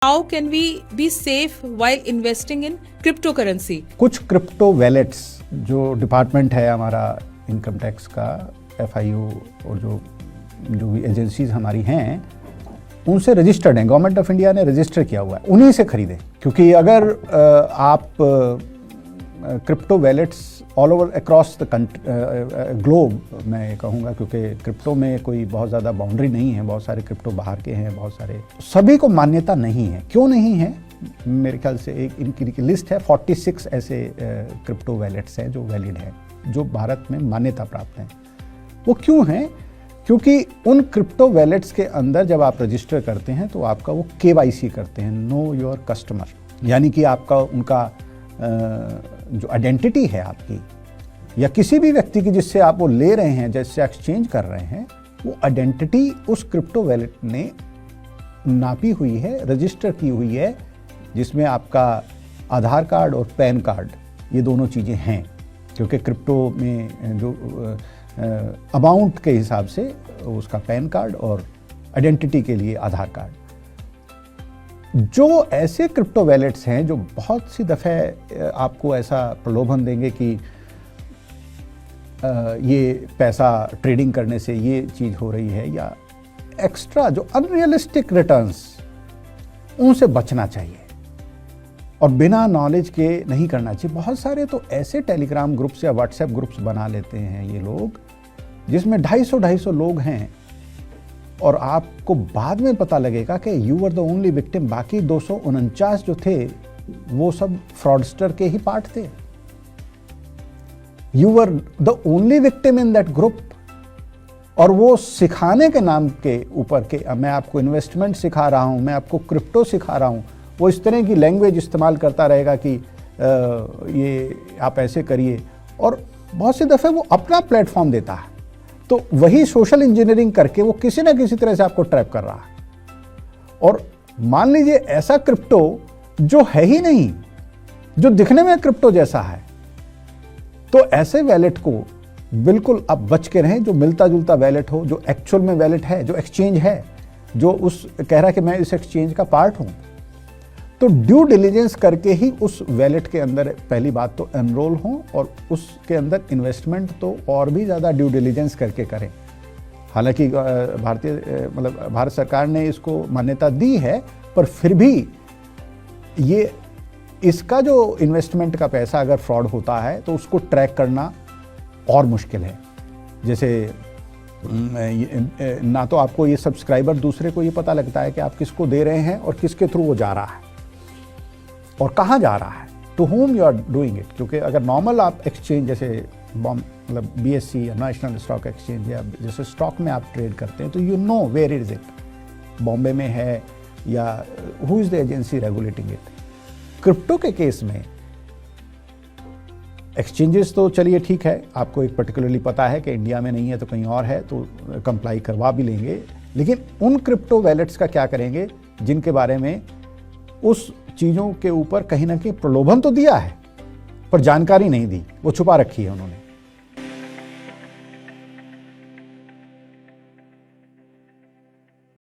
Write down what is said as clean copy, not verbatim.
How can we be safe while investing in cryptocurrency? कुछ crypto wallets जो department है हमारा इनकम टैक्स का, FIU और जो भी एजेंसीज हमारी हैं उनसे रजिस्टर्ड हैं, गवर्नमेंट ऑफ इंडिया ने रजिस्टर किया हुआ है, उन्हीं से खरीदें। क्योंकि अगर आप crypto wallets all over across the globe, मैं कहूँगा, क्योंकि क्रिप्टो में कोई बहुत ज़्यादा बाउंड्री नहीं है, बहुत सारे क्रिप्टो बाहर के हैं, बहुत सारे, सभी को मान्यता नहीं है। क्यों नहीं है? मेरे ख्याल से एक इनकी लिस्ट है, 46 ऐसे क्रिप्टो वैलेट्स हैं जो वैलिड हैं, जो भारत में मान्यता प्राप्त हैं। वो क्यों हैं? क्योंकि उन क्रिप्टो वैलेट्स के अंदर जब आप रजिस्टर करते हैं तो आपका वो KYC करते हैं, नो योर कस्टमर, यानी कि आपका उनका जो आइडेंटिटी है आपकी या किसी भी व्यक्ति की जिससे आप वो ले रहे हैं, जिससे एक्सचेंज कर रहे हैं, वो आइडेंटिटी उस क्रिप्टो वैलेट ने नापी हुई है, रजिस्टर की हुई है, जिसमें आपका आधार कार्ड और पैन कार्ड, ये दोनों चीज़ें हैं। क्योंकि क्रिप्टो में जो अमाउंट के हिसाब से उसका पैन कार्ड और आइडेंटिटी के लिए आधार कार्ड। जो ऐसे क्रिप्टो वैलेट्स हैं जो बहुत सी दफ़े आपको ऐसा प्रलोभन देंगे कि ये पैसा ट्रेडिंग करने से ये चीज़ हो रही है, या एक्स्ट्रा जो अनरियलिस्टिक रिटर्न्स, उनसे बचना चाहिए और बिना नॉलेज के नहीं करना चाहिए। बहुत सारे तो ऐसे टेलीग्राम ग्रुप्स या व्हाट्सएप ग्रुप्स बना लेते हैं ये लोग, जिसमें 250 लोग हैं, और आपको बाद में पता लगेगा कि you were the only victim, बाकी 249 जो थे वो सब फ्रॉडस्टर के ही पार्ट थे। You were the only victim in that group, और वो सिखाने के नाम के ऊपर के मैं आपको इन्वेस्टमेंट सिखा रहा हूं, मैं आपको क्रिप्टो सिखा रहा हूं, वो इस तरह की लैंग्वेज इस्तेमाल करता रहेगा कि ये आप ऐसे करिए, और बहुत सी दफ़े वो अपना प्लेटफॉर्म देता है, तो वही सोशल इंजीनियरिंग करके वो किसी ना किसी तरह से आपको ट्रैप कर रहा है। और मान लीजिए ऐसा क्रिप्टो जो है ही नहीं, जो दिखने में क्रिप्टो जैसा है, तो ऐसे वैलेट को बिल्कुल आप बच के रहें। जो मिलता जुलता वैलेट हो, जो एक्चुअल में वैलेट है, जो एक्सचेंज है, जो उस कह रहा है कि मैं इस एक्सचेंज का पार्ट हूं, तो ड्यू डिलीजेंस करके ही उस वैलेट के अंदर पहली बात तो एनरोल हों, और उसके अंदर इन्वेस्टमेंट तो और भी ज़्यादा ड्यू डिलीजेंस करके करें। हालांकि भारत सरकार ने इसको मान्यता दी है, पर फिर भी ये इसका जो इन्वेस्टमेंट का पैसा अगर फ्रॉड होता है तो उसको ट्रैक करना और मुश्किल है। जैसे ना तो आपको ये सब्सक्राइबर दूसरे को ये पता लगता है कि आप किसको दे रहे हैं और किसके थ्रू वो जा रहा है और कहाँ जा रहा है, to whom you are doing it. क्योंकि अगर नॉर्मल आप एक्सचेंज जैसे BSE या नेशनल स्टॉक एक्सचेंज या जैसे स्टॉक में आप ट्रेड करते हैं, तो you know where is it, Bombay में है या who is the agency regulating it. Crypto के केस में एक्सचेंजेस तो चलिए ठीक है, आपको एक पर्टिकुलरली पता है कि इंडिया में नहीं है तो कहीं और है, तो कंप्लाई करवा भी लेंगे। लेकिन उन क्रिप्टो वैलेट्स का क्या करेंगे जिनके बारे में उस चीज़ों के ऊपर कहीं ना कहीं प्रलोभन तो दिया है पर जानकारी नहीं दी, वो छुपा रखी है उन्होंने।